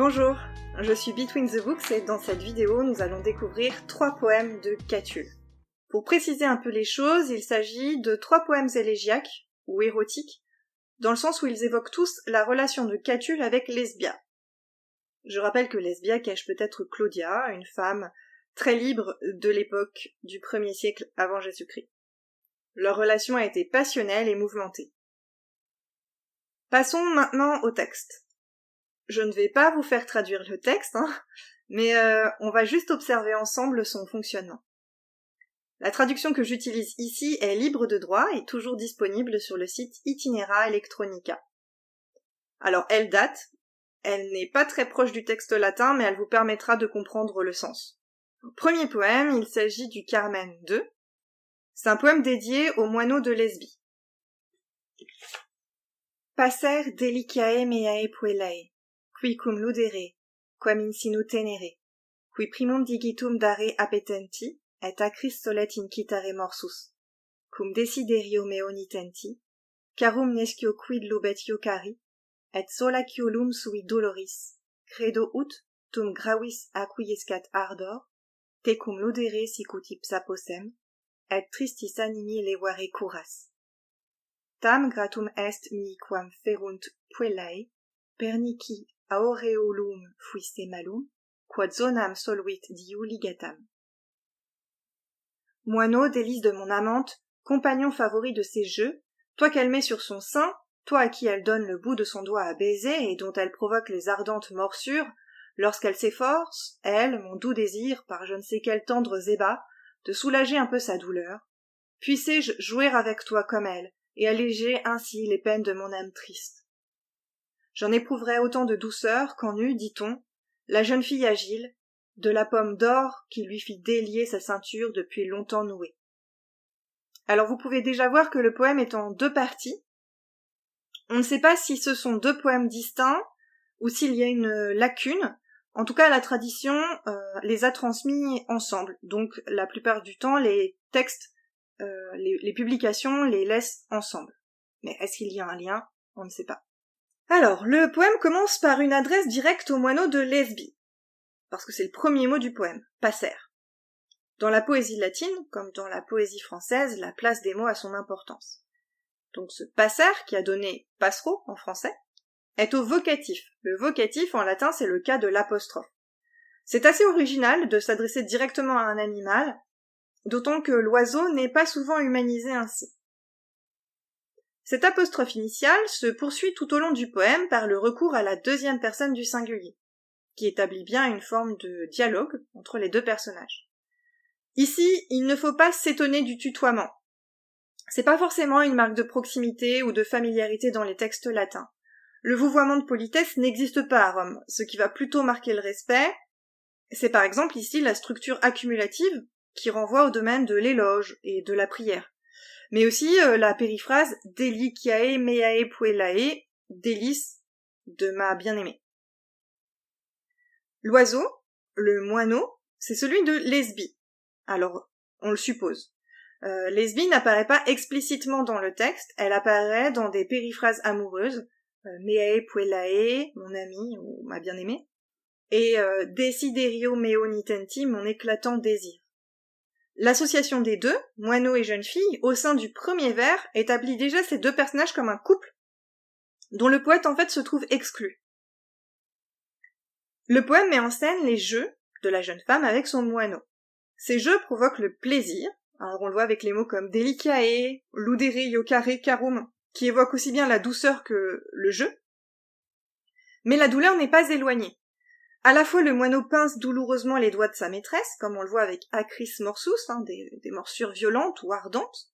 Bonjour, je suis Between the Books et dans cette vidéo, nous allons découvrir 3 poèmes de Catulle. Pour préciser un peu les choses, il s'agit de 3 poèmes élégiaques, ou érotiques, dans le sens où ils évoquent tous la relation de Catulle avec Lesbia. Je rappelle que Lesbia cache peut-être Claudia, une femme très libre de l'époque du 1er siècle avant Jésus-Christ. Leur relation a été passionnelle et mouvementée. Passons maintenant au texte. Je ne vais pas vous faire traduire le texte, mais on va juste observer ensemble son fonctionnement. La traduction que j'utilise ici est libre de droit et toujours disponible sur le site Itinera Electronica. Alors elle date, elle n'est pas très proche du texte latin, mais elle vous permettra de comprendre le sens. Premier poème, il s'agit du Carmen II. C'est un poème dédié aux moineaux de Lesbie. Passer deliciae meae puellae, qui cum ludere, quam in sinu tenere, qui primum digitum dare appetenti, et acris solet incitare morsus, cum desiderio meo nitenti, carum nescio quid lubet iocari, et sola ciolum sui doloris, credo ut, tum gravis acquiescat ardor, te cum ludere sicut ipsa possem, et tristis animi levare curas. Tam gratum est mi quam ferunt puellae, pernici aureolum fuiste malum, quod zonam soluit diu ligatam. Moineau, délice de mon amante, compagnon favori de ses jeux, toi qu'elle met sur son sein, toi à qui elle donne le bout de son doigt à baiser et dont elle provoque les ardentes morsures, lorsqu'elle s'efforce, elle, mon doux désir, par je ne sais quels tendres ébats, de soulager un peu sa douleur, puissé-je jouer avec toi comme elle, et alléger ainsi les peines de mon âme triste. J'en éprouverai autant de douceur qu'en eut, dit-on, la jeune fille agile, de la pomme d'or qui lui fit délier sa ceinture depuis longtemps nouée. Alors vous pouvez déjà voir que le poème est en 2 parties. On ne sait pas si ce sont 2 poèmes distincts ou s'il y a une lacune. En tout cas, la tradition les a transmis ensemble. Donc la plupart du temps, les textes, les publications les laissent ensemble. Mais est-ce qu'il y a un lien? On ne sait pas. Alors, le poème commence par une adresse directe aux moineaux de Lesbie, parce que c'est le premier mot du poème, passer. Dans la poésie latine, comme dans la poésie française, la place des mots a son importance. Donc ce passer, qui a donné passero en français, est au vocatif. Le vocatif en latin, c'est le cas de l'apostrophe. C'est assez original de s'adresser directement à un animal, d'autant que l'oiseau n'est pas souvent humanisé ainsi. Cette apostrophe initiale se poursuit tout au long du poème par le recours à la 2e personne du singulier, qui établit bien une forme de dialogue entre les 2 personnages. Ici, il ne faut pas s'étonner du tutoiement. C'est pas forcément une marque de proximité ou de familiarité dans les textes latins. Le vouvoiement de politesse n'existe pas à Rome, ce qui va plutôt marquer le respect. C'est par exemple ici la structure accumulative qui renvoie au domaine de l'éloge et de la prière. Mais aussi la périphrase « deliciae meae puellae », délice de ma bien-aimée. L'oiseau, le moineau, c'est celui de Lesbie. Alors, on le suppose. Lesbie n'apparaît pas explicitement dans le texte, elle apparaît dans des périphrases amoureuses, meae puellae, mon ami ou ma bien-aimée, et desiderio meo nitenti, mon éclatant désir. L'association des 2, moineau et jeune fille, au sein du premier vers, établit déjà ces 2 personnages comme un couple, dont le poète en fait se trouve exclu. Le poème met en scène les jeux de la jeune femme avec son moineau. Ces jeux provoquent le plaisir, alors on le voit avec les mots comme delicae, ludere, iocare, carum, qui évoquent aussi bien la douceur que le jeu. Mais la douleur n'est pas éloignée. À la fois le moineau pince douloureusement les doigts de sa maîtresse, comme on le voit avec acris morsus, des morsures violentes ou ardentes,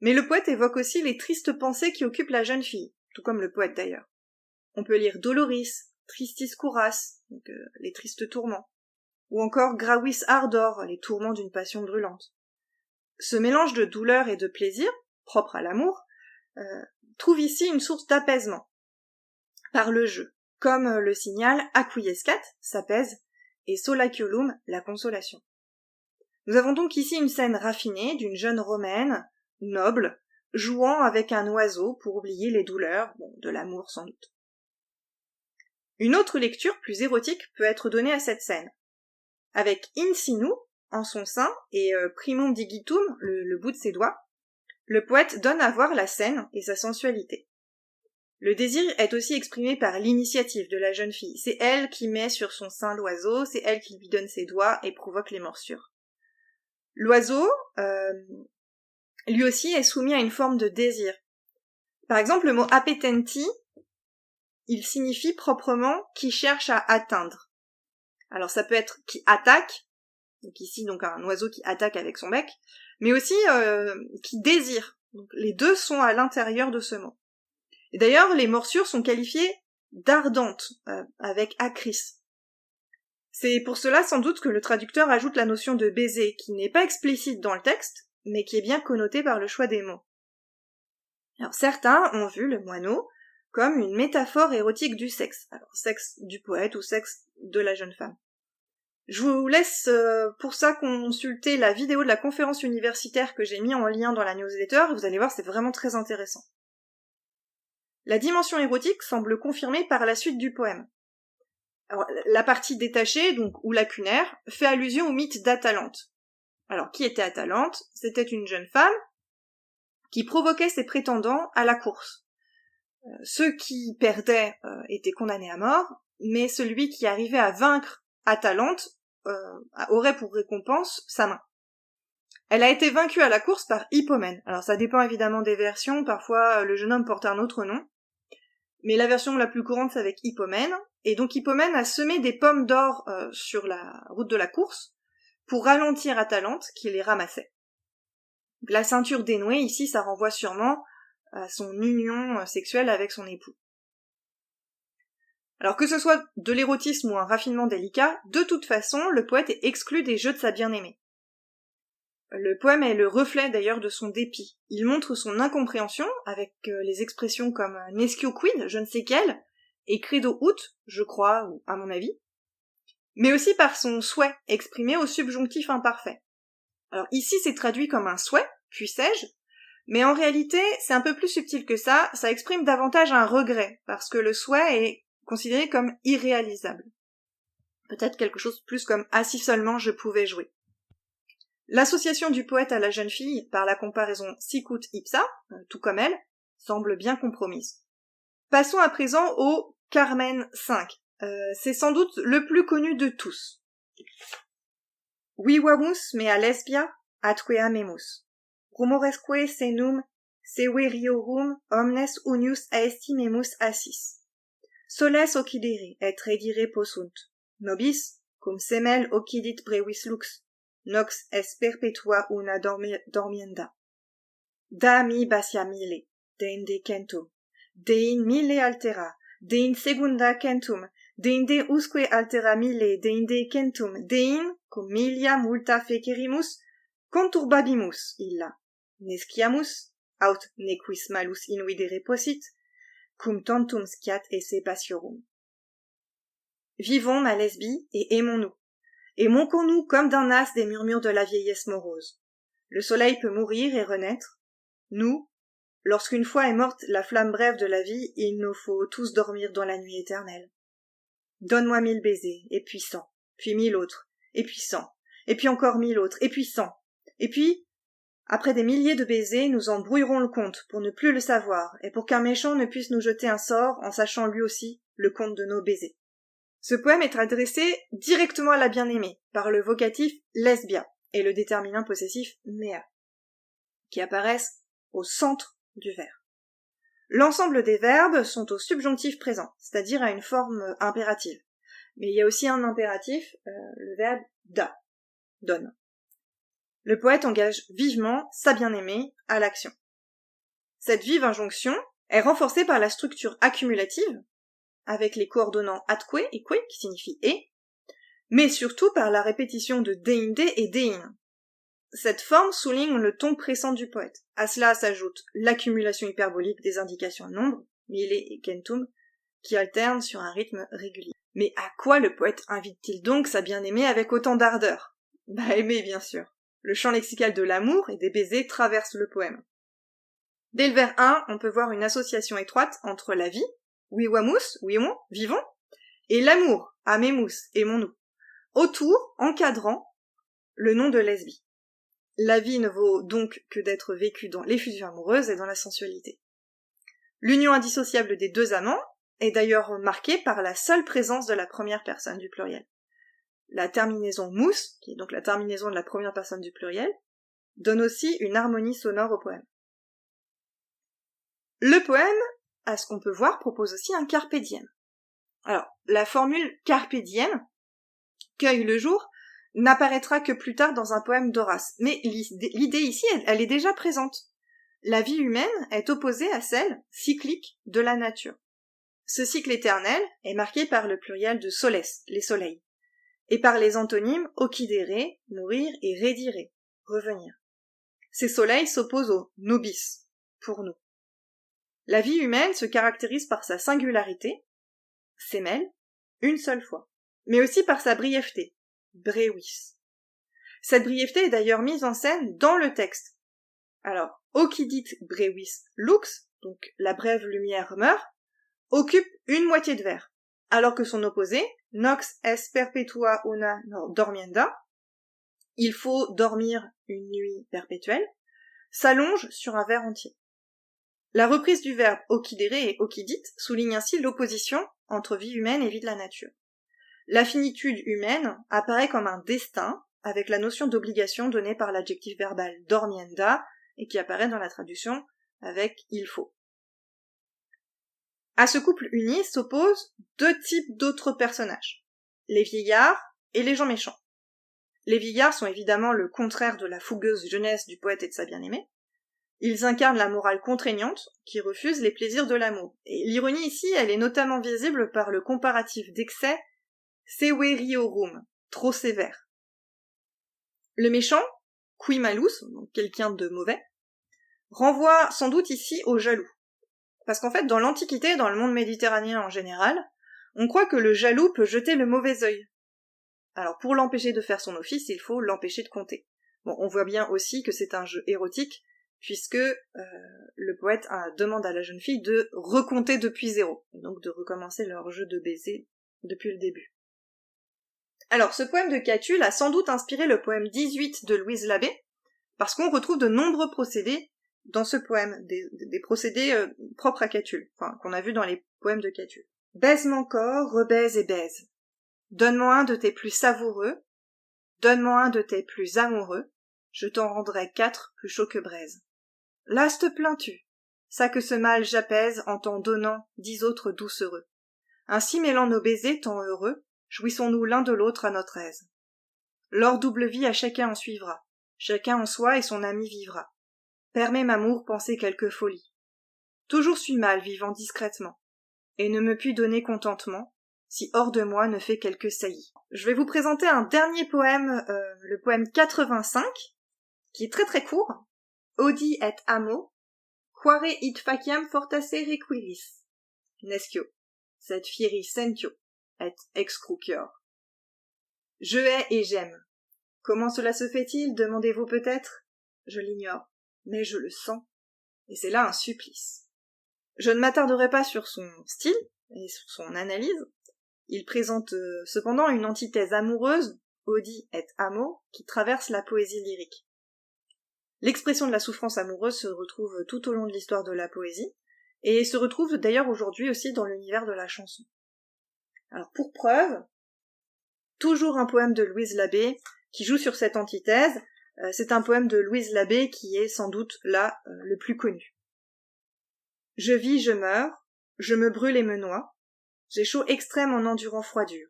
mais le poète évoque aussi les tristes pensées qui occupent la jeune fille, tout comme le poète d'ailleurs. On peut lire doloris, tristis curas, donc les tristes tourments, ou encore gravis ardor, les tourments d'une passion brûlante. Ce mélange de douleur et de plaisir, propre à l'amour, trouve ici une source d'apaisement, par le jeu, comme le signal acquiescat, s'apaise, et solaciolum, la consolation. Nous avons donc ici une scène raffinée d'une jeune romaine, noble, jouant avec un oiseau pour oublier les douleurs, de l'amour sans doute. Une autre lecture, plus érotique, peut être donnée à cette scène. Avec in sinu, en son sein, et primum digitum, le bout de ses doigts, le poète donne à voir la scène et sa sensualité. Le désir est aussi exprimé par l'initiative de la jeune fille. C'est elle qui met sur son sein l'oiseau, c'est elle qui lui donne ses doigts et provoque les morsures. L'oiseau, lui aussi, est soumis à une forme de désir. Par exemple, le mot appetenti, il signifie proprement qui cherche à atteindre. Alors ça peut être qui attaque, donc ici donc un oiseau qui attaque avec son bec, mais aussi qui désire. Donc les deux sont à l'intérieur de ce mot. Et d'ailleurs, les morsures sont qualifiées d'ardentes, avec acris. C'est pour cela sans doute que le traducteur ajoute la notion de baiser, qui n'est pas explicite dans le texte, mais qui est bien connotée par le choix des mots. Alors certains ont vu le moineau comme une métaphore érotique du sexe, alors sexe du poète ou sexe de la jeune femme. Je vous laisse pour ça consulter la vidéo de la conférence universitaire que j'ai mis en lien dans la newsletter, vous allez voir, c'est vraiment très intéressant. La dimension érotique semble confirmée par la suite du poème. Alors, la partie détachée, donc, ou lacunaire, fait allusion au mythe d'Atalante. Alors, qui était Atalante ? C'était une jeune femme qui provoquait ses prétendants à la course. Ceux qui perdaient étaient condamnés à mort, mais celui qui arrivait à vaincre Atalante aurait pour récompense sa main. Elle a été vaincue à la course par Hippomène. Alors ça dépend évidemment des versions, parfois le jeune homme porte un autre nom, mais la version la plus courante c'est avec Hippomène, et donc Hippomène a semé des pommes d'or sur la route de la course pour ralentir Atalante qui les ramassait. La ceinture dénouée ici, ça renvoie sûrement à son union sexuelle avec son époux. Alors que ce soit de l'érotisme ou un raffinement délicat, de toute façon, le poète est exclu des jeux de sa bien-aimée. Le poème est le reflet d'ailleurs de son dépit. Il montre son incompréhension avec les expressions comme nescio quid, je ne sais quel, et credo ut, je crois, ou à mon avis, mais aussi par son souhait exprimé au subjonctif imparfait. Alors ici c'est traduit comme un souhait, puissais-je, mais en réalité c'est un peu plus subtil que ça exprime davantage un regret, parce que le souhait est considéré comme irréalisable. Peut-être quelque chose plus comme « ah si seulement je pouvais jouer ». L'association du poète à la jeune fille, par la comparaison sicut ipsa, tout comme elle, semble bien compromise. Passons à présent au Carmen V. C'est sans doute le plus connu de tous. Vivamus mea lesbia atque amemus. Rumoresque senum severiorum omnes unius aestimemus assis. Soles occidere et redire possunt. Nobis, cum semel occidit brevis lux. Nox est perpetua una dormienda. Da mi basia mille, deinde centum, dein mille altera, dein segunda centum, deinde usque altera mille, deinde centum, dein, cum milia multa fecerimus, conturbabimus illa, nesciamus, aut nequis malus invidere possit, cum tantum sciat esse passiorum. Vivons, ma lesbie, et aimons-nous. Et moquons-nous comme d'un as des murmures de la vieillesse morose. Le soleil peut mourir et renaître. Nous, lorsqu'une fois est morte la flamme brève de la vie, il nous faut tous dormir dans la nuit éternelle. Donne-moi 1000 baisers, et puis 100, puis 1000 autres, et puis 100, et puis encore 1000 autres, et puis 100. Et puis, après des milliers de baisers, nous en brouillerons le compte pour ne plus le savoir, et pour qu'un méchant ne puisse nous jeter un sort en sachant lui aussi le compte de nos baisers. Ce poème est adressé directement à la bien-aimée, par le vocatif lesbia et le déterminant possessif mea, qui apparaissent au centre du vers. L'ensemble des verbes sont au subjonctif présent, c'est-à-dire à une forme impérative. Mais il y a aussi un impératif, le verbe da, donne. Le poète engage vivement sa bien-aimée à l'action. Cette vive injonction est renforcée par la structure accumulative, avec les coordonnants atque et que, qui signifient et, mais surtout par la répétition de deinde et dein. Cette forme souligne le ton pressant du poète. À cela s'ajoute l'accumulation hyperbolique des indications en nombre, mille et centum, qui alternent sur un rythme régulier. Mais à quoi le poète invite-t-il donc sa bien-aimée avec autant d'ardeur ? Aimer, bien sûr. Le champ lexical de l'amour et des baisers traverse le poème. Dès le vers 1, on peut voir une association étroite entre la vie, vivamus, vivons, et l'amour, amémous, aimons-nous. Autour, encadrant, le nom de lesbie. La vie ne vaut donc que d'être vécue dans l'effusion amoureuse et dans la sensualité. L'union indissociable des deux amants est d'ailleurs marquée par la seule présence de la première personne du pluriel. La terminaison mous, qui est donc la terminaison de la première personne du pluriel, donne aussi une harmonie sonore au poème. Le poème, à ce qu'on peut voir, propose aussi un carpe diem. Alors, la formule carpe diem, cueille le jour, n'apparaîtra que plus tard dans un poème d'Horace. Mais l'idée ici, elle est déjà présente. La vie humaine est opposée à celle, cyclique, de la nature. Ce cycle éternel est marqué par le pluriel de soles, les soleils, et par les antonymes occidere, mourir, et redire, revenir. Ces soleils s'opposent aux nobis, pour nous. La vie humaine se caractérise par sa singularité, sémel, une seule fois, mais aussi par sa brièveté, brevis. Cette brièveté est d'ailleurs mise en scène dans le texte. Alors, occidit brevis lux, donc la brève lumière meurt, occupe une moitié de vers, alors que son opposé, nox est perpetua una dormienda, il faut dormir une nuit perpétuelle, s'allonge sur un vers entier. La reprise du verbe occidere et occidit souligne ainsi l'opposition entre vie humaine et vie de la nature. La finitude humaine apparaît comme un destin, avec la notion d'obligation donnée par l'adjectif verbal dormienda, et qui apparaît dans la traduction avec il faut. À ce couple uni s'opposent deux types d'autres personnages, les vieillards et les gens méchants. Les vieillards sont évidemment le contraire de la fougueuse jeunesse du poète et de sa bien-aimée. Ils incarnent la morale contraignante qui refuse les plaisirs de l'amour. Et l'ironie ici, elle est notamment visible par le comparatif d'excès severiorum, trop sévère. Le méchant, qui malus, donc quelqu'un de mauvais, renvoie sans doute ici au jaloux. Parce qu'en fait, dans l'Antiquité et dans le monde méditerranéen en général, on croit que le jaloux peut jeter le mauvais œil. Alors pour l'empêcher de faire son office, il faut l'empêcher de compter. Bon, on voit bien aussi que c'est un jeu érotique, puisque le poète demande à la jeune fille de recompter depuis zéro, et donc de recommencer leur jeu de baiser depuis le début. Alors ce poème de Catulle a sans doute inspiré le poème 18 de Louise Labbé, parce qu'on retrouve de nombreux procédés dans ce poème, des procédés propres à Catulle, enfin, qu'on a vu dans les poèmes de Catulle. Baise mon corps, rebaise et baise. Donne-moi un de tes plus savoureux, donne-moi un de tes plus amoureux, je t'en rendrai 4 plus chauds que braise. Las te plains-tu, ça que ce mal j'apaise en t'en donnant 10 autres doucereux. Ainsi mêlant nos baisers tant heureux, jouissons-nous l'un de l'autre à notre aise. L'or double vie à chacun en suivra, chacun en soi et son ami vivra. Permets m'amour penser quelque folie. Toujours suis mal vivant discrètement, et ne me puis donner contentement, si hors de moi ne fait quelque saillie. Je vais vous présenter un dernier poème, le poème 85, qui est très très court. Odi et amo, quare it faciam fortasse requiris. Nescio, sed fieri sentio, et excrucior. Je hais et j'aime. Comment cela se fait-il, demandez-vous peut-être? Je l'ignore, mais je le sens, et c'est là un supplice. Je ne m'attarderai pas sur son style et sur son analyse. Il présente cependant une antithèse amoureuse, odi et amo, qui traverse la poésie lyrique. L'expression de la souffrance amoureuse se retrouve tout au long de l'histoire de la poésie, et se retrouve d'ailleurs aujourd'hui aussi dans l'univers de la chanson. Alors pour preuve, toujours un poème de Louise Labbé qui joue sur cette antithèse, c'est un poème de Louise Labbé qui est sans doute là le plus connu. Je vis, je meurs, je me brûle et me noie, j'ai chaud extrême en endurant froidure.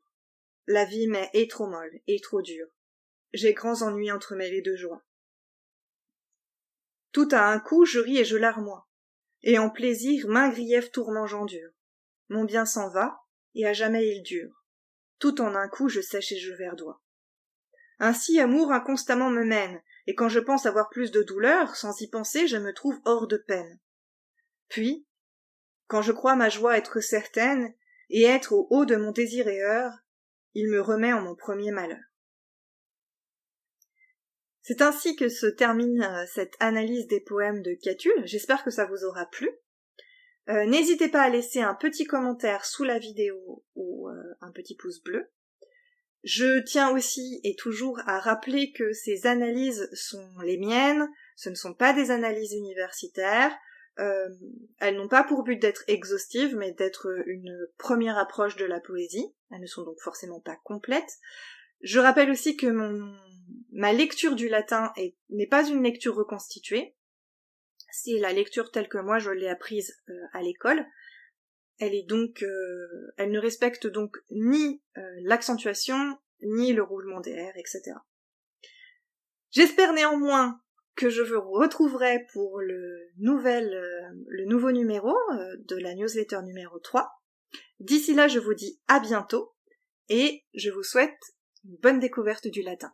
La vie m'est et trop molle, et trop dure. J'ai grands ennuis entremêlés de joie. Tout à un coup, je ris et je larmoie, et en plaisir, maint grief tourment j'endure. Mon bien s'en va, et à jamais il dure. Tout en un coup, je sèche et je verdoie. Ainsi, amour inconstamment me mène, et quand je pense avoir plus de douleur, sans y penser, je me trouve hors de peine. Puis, quand je crois ma joie être certaine, et être au haut de mon désir et heure, il me remet en mon premier malheur. C'est ainsi que se termine cette analyse des poèmes de Catulle. J'espère que ça vous aura plu. N'hésitez pas à laisser un petit commentaire sous la vidéo ou un petit pouce bleu. Je tiens aussi et toujours à rappeler que ces analyses sont les miennes, ce ne sont pas des analyses universitaires, elles n'ont pas pour but d'être exhaustives, mais d'être une première approche de la poésie, elles ne sont donc forcément pas complètes. Je rappelle aussi que ma lecture du latin n'est pas une lecture reconstituée, c'est la lecture telle que moi je l'ai apprise à l'école. Elle ne respecte donc ni l'accentuation, ni le roulement des R, etc. J'espère néanmoins que je vous retrouverai pour le nouveau numéro de la newsletter numéro 3. D'ici là, je vous dis à bientôt et je vous souhaite une bonne découverte du latin.